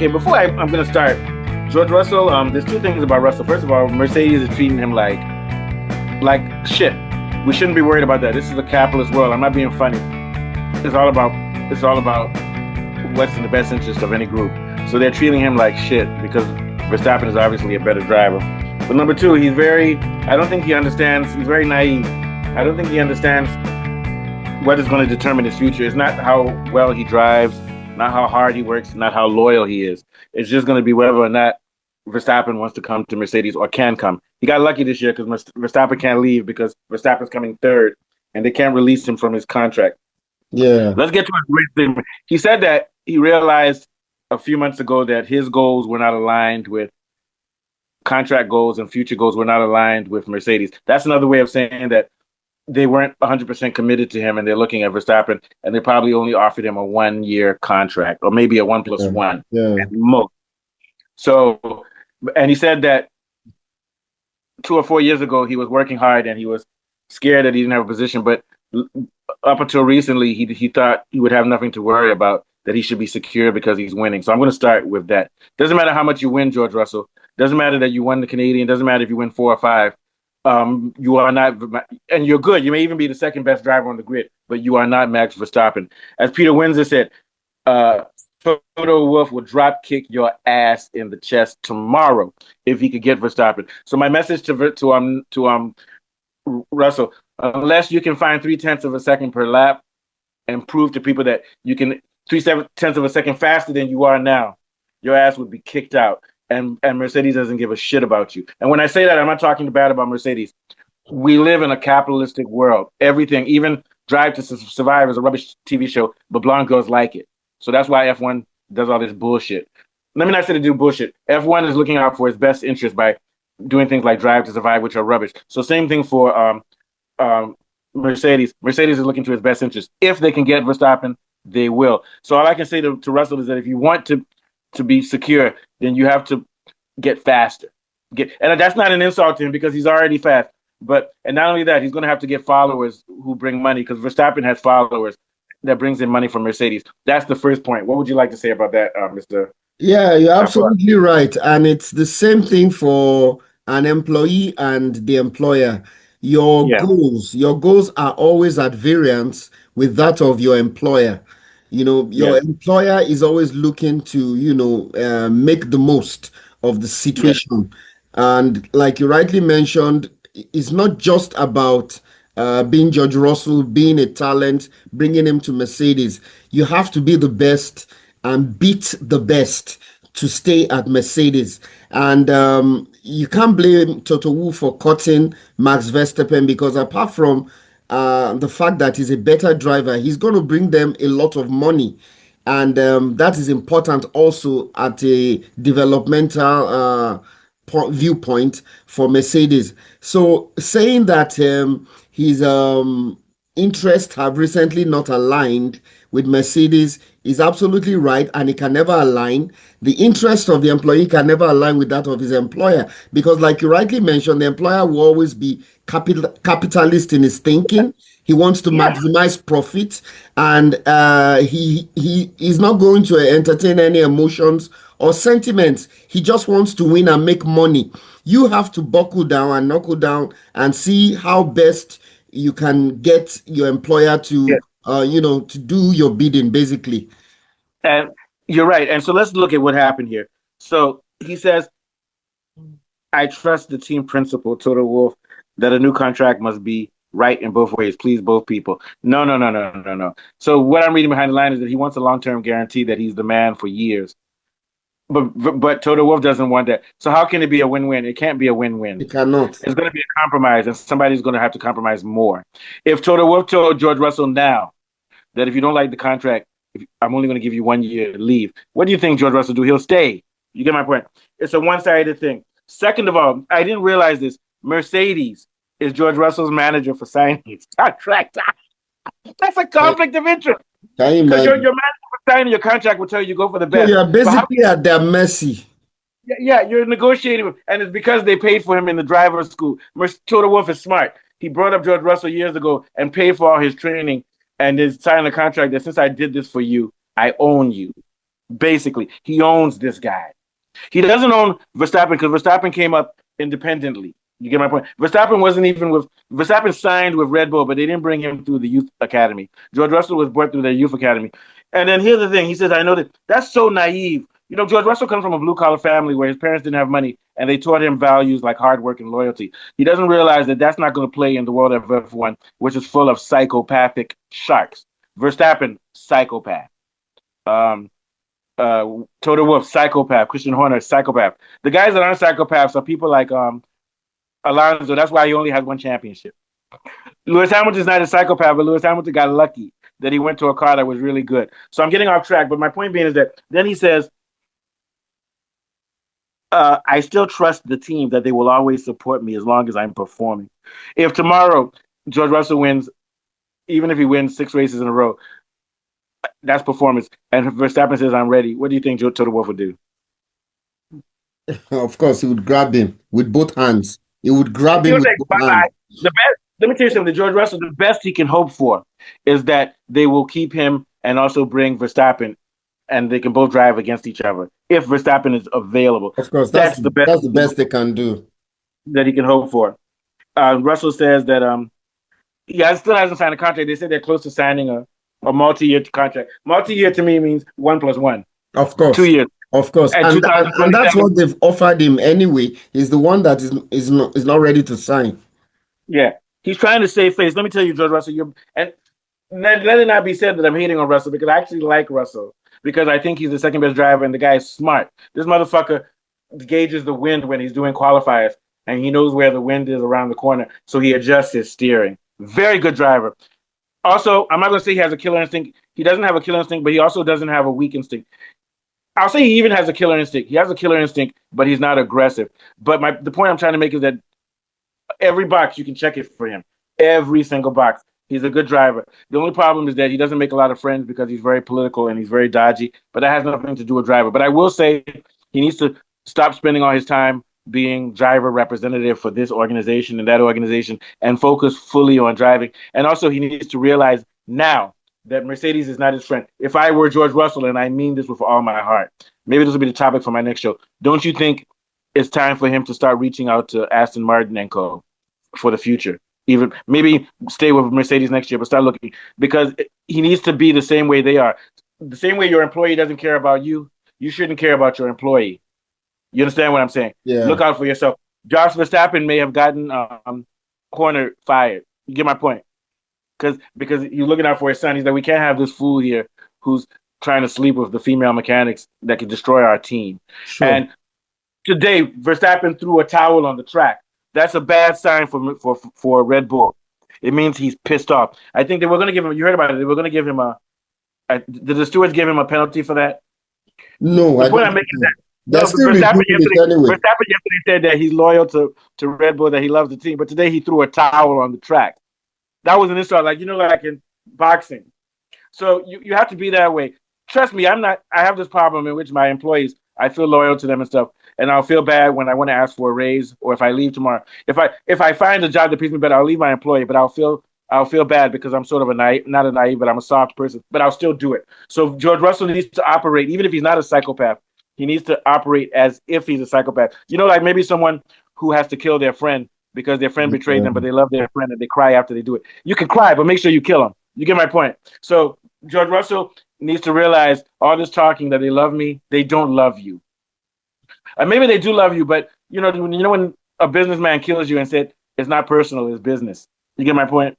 Okay, before I'm going to start, George Russell, there's two things about Russell. First of all, Mercedes is treating him like shit. We shouldn't be worried about that. This is a capitalist world. I'm not being funny. It's all about what's in the best interest of any group. So they're treating him like shit because Verstappen is obviously a better driver. But number two, I don't think he understands, he's very naive. I don't think he understands what is going to determine his future. It's not how well he drives, not how hard he works, not how loyal he is. It's just going to be whether or not Verstappen wants to come to Mercedes or can come. He got lucky this year because Verstappen can't leave because Verstappen's coming third and they can't release him from his contract. Yeah. Let's get to his race thing. He said that he realized a few months ago that his goals were not aligned with contract goals and future goals were not aligned with Mercedes. That's another way of saying that they weren't 100% committed to him and they're looking at Verstappen and they probably only offered him a 1 year contract or maybe a 1+1 Yeah. at most. So, and he said that 2 or 4 years ago, he was working hard and he was scared that he didn't have a position. But up until recently, he thought he would have nothing to worry about, that he should be secure because he's winning. So I'm going to start with that. Doesn't matter how much you win, George Russell. Doesn't matter that you won the Canadian. Doesn't matter if you win 4 or 5. You are not, and you're good. You may even be the second best driver on the grid, but you are not Max Verstappen. As Peter Windsor said, Toto Wolff will drop kick your ass in the chest tomorrow if he could get Verstappen. So my message to Russell, unless you can find 0.3 of a second per lap and prove to people that you can 0.3 of a second faster than you are now, your ass would be kicked out. And Mercedes doesn't give a shit about you. And when I say that, I'm not talking bad about Mercedes. We live in a capitalistic world. Everything, even Drive to Survive is a rubbish TV show, but blonde girls like it. So that's why F1 does all this bullshit. Let me not say to do bullshit. F1 is looking out for its best interest by doing things like Drive to Survive, which are rubbish. So same thing for Mercedes. Mercedes is looking to its best interest. If they can get Verstappen, they will. So all I can say to Russell is that if you want to be secure, then you have to get faster. And that's not an insult to him because he's already fast. And not only that, he's going to have to get followers who bring money because Verstappen has followers that brings in money from Mercedes. That's the first point. What would you like to say about that, Mr. Yeah, you're Chapua? absolutely right. And it's the same thing for an employee and the employer. Yeah, Your goals are always at variance with that of your employer. Your yeah, employer is always looking to, make the most of the yeah, situation. And like you rightly mentioned, it's not just about being George Russell, being a talent, bringing him to Mercedes. You have to be the best and beat the best to stay at Mercedes. And you can't blame Toto Wolff for cutting Max Verstappen because apart from the fact that he's a better driver, he's going to bring them a lot of money. And that is important also at a developmental viewpoint for Mercedes. So saying that his interests have recently not aligned with Mercedes is absolutely right, and it can never align. The interest of the employee can never align with that of his employer because, like you rightly mentioned, the employer will always be capitalist in his thinking. He wants to yeah. maximize profit, and he is not going to entertain any emotions or sentiments. He just wants to win and make money. You have to buckle down and knuckle down and see how best you can get your employer Yeah. to do your bidding, basically. And you're right. And so let's look at what happened here. So he says, I trust the team principal, Toto Wolff, that a new contract must be right in both ways, please both people. No, no, no, no, no, no. So what I'm reading behind the line is that he wants a long-term guarantee that he's the man for years. But Toto Wolff doesn't want that. So how can it be a win-win? It can't be a win-win. You cannot. It's going to be a compromise, and somebody's going to have to compromise more. If Toto Wolff told George Russell now that if you don't like the contract, I'm only going to give you 1 year leave, what do you think George Russell do? He'll stay. You get my point? It's a one-sided thing. Second of all, I didn't realize this. Mercedes is George Russell's manager for signing his contract. That's a Can conflict of interest can you because your imagine? manager for signing your contract will tell you go for the So best. you're But how basically at their mercy. yeah, you're negotiating with, and it's because they paid for him in the driver's school. Toto Wolff is smart. He brought up George Russell years ago and paid for all his training and is signing a contract that since I did this for you, I own you. Basically, he owns this guy. He doesn't own Verstappen because Verstappen came up independently. You get my point? Verstappen signed with Red Bull, but they didn't bring him through the youth academy. George Russell was brought through their youth academy. And then here's the thing. He says, I know that that's so naive. You know, George Russell comes from a blue collar family where his parents didn't have money and they taught him values like hard work and loyalty. He doesn't realize that that's not going to play in the world of F1, which is full of psychopathic sharks. Verstappen, psychopath. Um, Toto Wolff, psychopath. Christian Horner, psychopath. The guys that aren't psychopaths are people like Alonso. That's why he only has one championship. Lewis Hamilton's not a psychopath, but Lewis Hamilton got lucky that he went to a car that was really good. So I'm getting off track, but my point being is that then he says, I still trust the team that they will always support me as long as I'm performing. If tomorrow George Russell wins, even if he wins 6 races in a row, that's performance. And if Verstappen says, I'm ready, what do you think Toto Wolff would do? Of course, he would grab him with both hands. He would grab He him would with say, both bye bye. hands. The best, let me tell you something, George Russell, the best he can hope for is that they will keep him and also bring Verstappen and they can both drive against each other if Verstappen is available. Of course, That's the best that's the best they can do. that he can hope for. Russell says that he still hasn't signed a contract. They said they're close to signing a multi-year contract. Multi-year to me means 1+1, Of two course, years. of course, And and that's 2027, what they've offered him anyway. He's the one that is not ready to sign. yeah, he's trying to save face. Let me tell you, George Russell, you're and let it not be said that I'm hating on Russell because I actually like Russell because I think he's the second best driver and the guy is smart. This motherfucker gauges the wind when he's doing qualifiers and he knows where the wind is around the corner, so he adjusts his steering. Very good driver. Also, I'm not going to say he has a killer instinct. He doesn't have a killer instinct, but he also doesn't have a weak instinct. I'll say he even has a killer instinct. He has a killer instinct, but he's not aggressive. But the point I'm trying to make is that every box you can check it for him. Every single box. He's a good driver. The only problem is that he doesn't make a lot of friends because he's very political and he's very dodgy. But that has nothing to do with driver. But I will say he needs to stop spending all his time being driver representative for this organization and that organization and focus fully on driving. And also he needs to realize now that Mercedes is not his friend. If I were George Russell, and I mean this with all my heart, maybe this will be the topic for my next show. Don't you think it's time for him to start reaching out to Aston Martin and Co. for the future? Even maybe stay with Mercedes next year, but start looking because he needs to be the same way they are. The same way your employee doesn't care about you, you shouldn't care about your employee. You understand what I'm saying? Yeah, Look out for yourself. Josh Verstappen may have gotten Corner fired. You get my point? Because he's looking out for his son. He's like, we can't have this fool here who's trying to sleep with the female mechanics that could destroy our team. sure. And today, Verstappen threw a towel on the track. That's a bad sign for Red Bull. It means he's pissed off. I think they were going to give him. You heard about it. They were going to give him did the stewards give him a penalty for that? No, The I point don't I'm think making is so. that They're no, still Verstappen reviewing it yesterday. anyway. Verstappen yesterday said that he's loyal to Red Bull, that he loves the team. But today he threw a towel on the track. That was an insult, like like in boxing. So you have to be that way. Trust me, I'm not. I have this problem in which my employees, I feel loyal to them and stuff, and I'll feel bad when I want to ask for a raise or if I leave tomorrow. If I find a job that pays me better, I'll leave my employee, but I'll feel bad because I'm sort of not a naive, but I'm a soft person, but I'll still do it. So George Russell needs to operate, even if he's not a psychopath, he needs to operate as if he's a psychopath. Like maybe someone who has to kill their friend because their friend betrayed them, but Yeah. they love their friend and they cry after they do it. You can cry, but make sure you kill them. You get my point. So George Russell needs to realize all this talking that they love me, they don't love you. And maybe they do love you, but when a businessman kills you and said it's not personal, it's business. You get my point?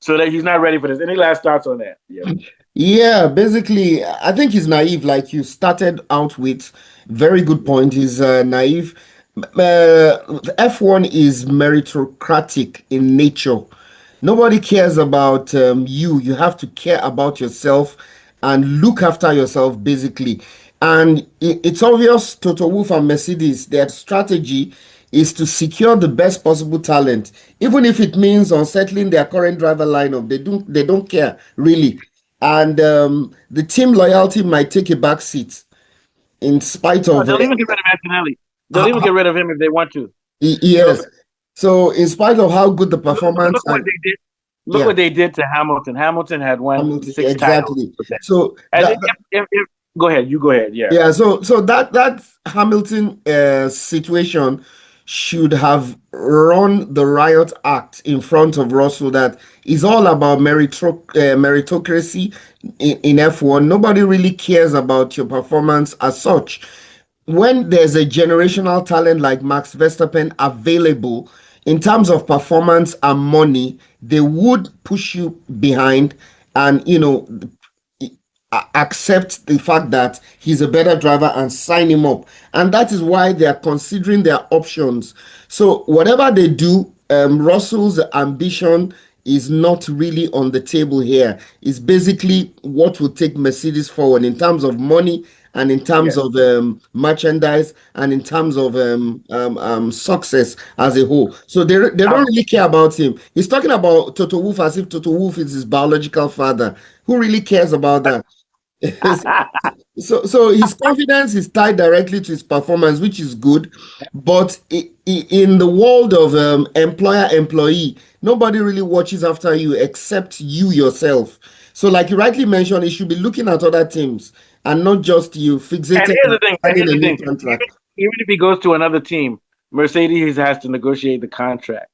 So that he's not ready for this. Any last thoughts on that? Yeah. Yeah, basically, I think he's naive. Like you started out with, very good point. He's naive. F1 is meritocratic in nature. Nobody cares about you. You have to care about yourself and look after yourself, basically. And it's obvious Toto Wolff and Mercedes, their strategy is to secure the best possible talent, even if it means unsettling their current driver lineup. They don't care really, and the team loyalty might take a back seat in spite Oh, of they'll even get rid of Antonelli. They'll even ho- get rid of him if they want to. So yes. So in spite of how good the performance look what and they did. Look yeah, what they did to Hamilton. Hamilton had won Hamilton, 6 titles exactly. with them. So And that, if Go ahead. You go ahead. Yeah. Yeah, so that Hamilton situation should have run the riot act in front of Russell that is all about meritocracy in F1. Nobody really cares about your performance as such. When there's a generational talent like Max Verstappen available in terms of performance and money, they would push you behind and accept the fact that he's a better driver and sign him up. And that is why they are considering their options. So whatever they do, Russell's ambition is not really on the table here. It's basically what will take Mercedes forward in terms of money and in terms Yeah. of merchandise and in terms of success as a whole. So they don't Um, really care about him. He's talking about Toto Wolff as if Toto Wolff is his biological father. Who really cares about that? So his confidence is tied directly to his performance, which is good. But in the world of employer-employee, nobody really watches after you except you yourself. So, like you rightly mentioned, he should be looking at other teams and not just you and fixated here's on the thing. signing Here's a the new thing. contract. Even if he goes to another team, Mercedes has to negotiate the contract.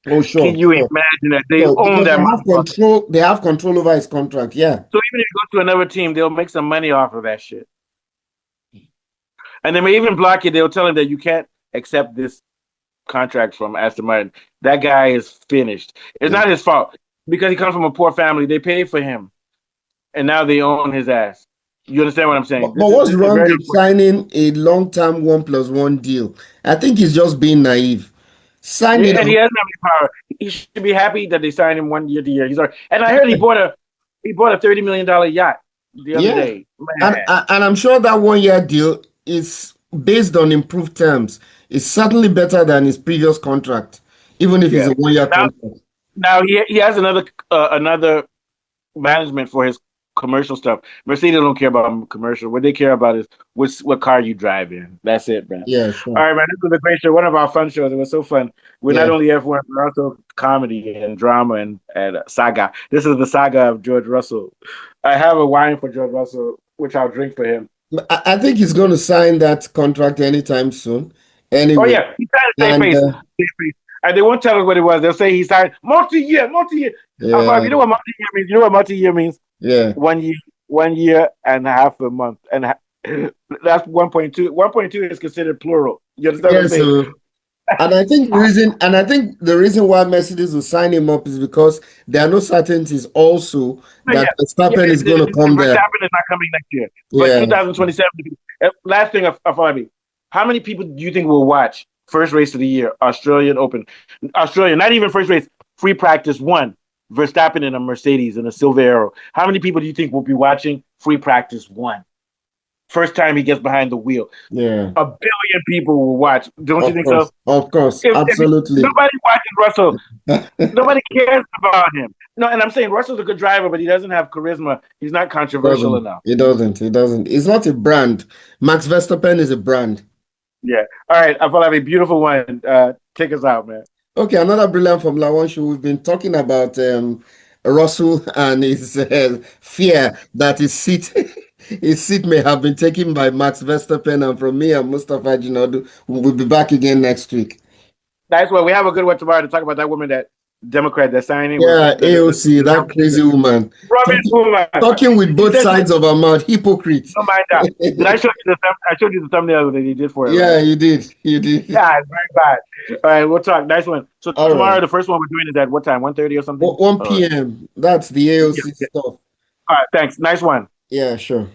Oh, Can sure, you sure, imagine that they sure. own Because that they have control over his contract. Yeah, So even if you go to another team, they'll make some money off of that shit. And they may even block it. They'll tell him that you can't accept this contract from Aston Martin. That guy is finished. It's yeah. not his fault because he comes from a poor family. They paid for him, and now they own his ass. You understand what I'm saying? But what's This is wrong very with important. signing a long-term 1+1 deal? I think he's just being naive. Sign it And he up. doesn't have any power. He should be happy that they signed him 1 year to year. He's already, and I heard he bought a $30 million yacht the other Yeah. day. And, Man, and I'm sure that 1 year deal is based on improved terms. It's certainly better than his previous contract, even if it's yeah. a 1 year Now contract. now he has another management for his commercial stuff. Mercedes don't care about commercial. What they care about is what car you drive in. That's it, man. Yeah, All sure. right, man. This was a great show. One of our fun shows. It was so fun. We're not Yeah. only F1, we're also comedy and drama and saga. This is the saga of George Russell. I have a wine for George Russell, which I'll drink for him. I think he's going to sign that contract anytime soon. Oh Anyway, yeah, he signed a safe and face. Safe face. And they won't tell us what it was. They'll say he signed multi-year, multi-year. yeah, You know what multi-year means? You know what multi-year means? yeah. 1 year, 1 year and a half a month, and that's 1.2. 1.2 is considered plural. You understand what I'm Yeah, saying? so and I think the reason why Mercedes will sign him up is because there are no certainties also Oh, that yeah, yeah. Verstappen is going to come there. Verstappen is not coming next year, but Yeah, 2027. Last thing of Fabi, how many people do you think will watch first race of the year, Australian Open, Australia? Not even first race, free practice one, Verstappen in a Mercedes in a Silver Arrow. How many people do you think will be watching free practice one? First time he gets behind the wheel, yeah. 1 billion people will watch. Don't you think so? Of course, If absolutely. nobody watches Russell, nobody cares about him. No, and I'm saying Russell's a good driver, but he doesn't have charisma. He's not controversial Doesn't enough. it doesn't it doesn't. It's not a brand. Max Verstappen is a brand. Yeah. All right. I feel like a beautiful one. Take us out, man. Okay, another brilliant Formula One show. We've been talking about Russell and his fear that his seat his seat may have been taken by Max Verstappen, and from me and Mustafa Jinadu, we'll be back again next week. Nice one. We have a good one tomorrow to talk about that woman, that Democrat that's signing with Yeah, AOC, the that crazy woman, rubbish talking, woman. talking with She both said she sides of her mouth, hypocrite. don't mind that. Did I show you I showed you the thumbnail that he did for it, Yeah, right? you did. You did. Yeah, it's very bad. All right, we'll talk. Nice one. So All tomorrow, right. the first one we're doing is at what time? 1:30 or something? 1 p.m. That's the Yeah, AOC yeah. stuff. All right, thanks. Nice one. Yeah, sure.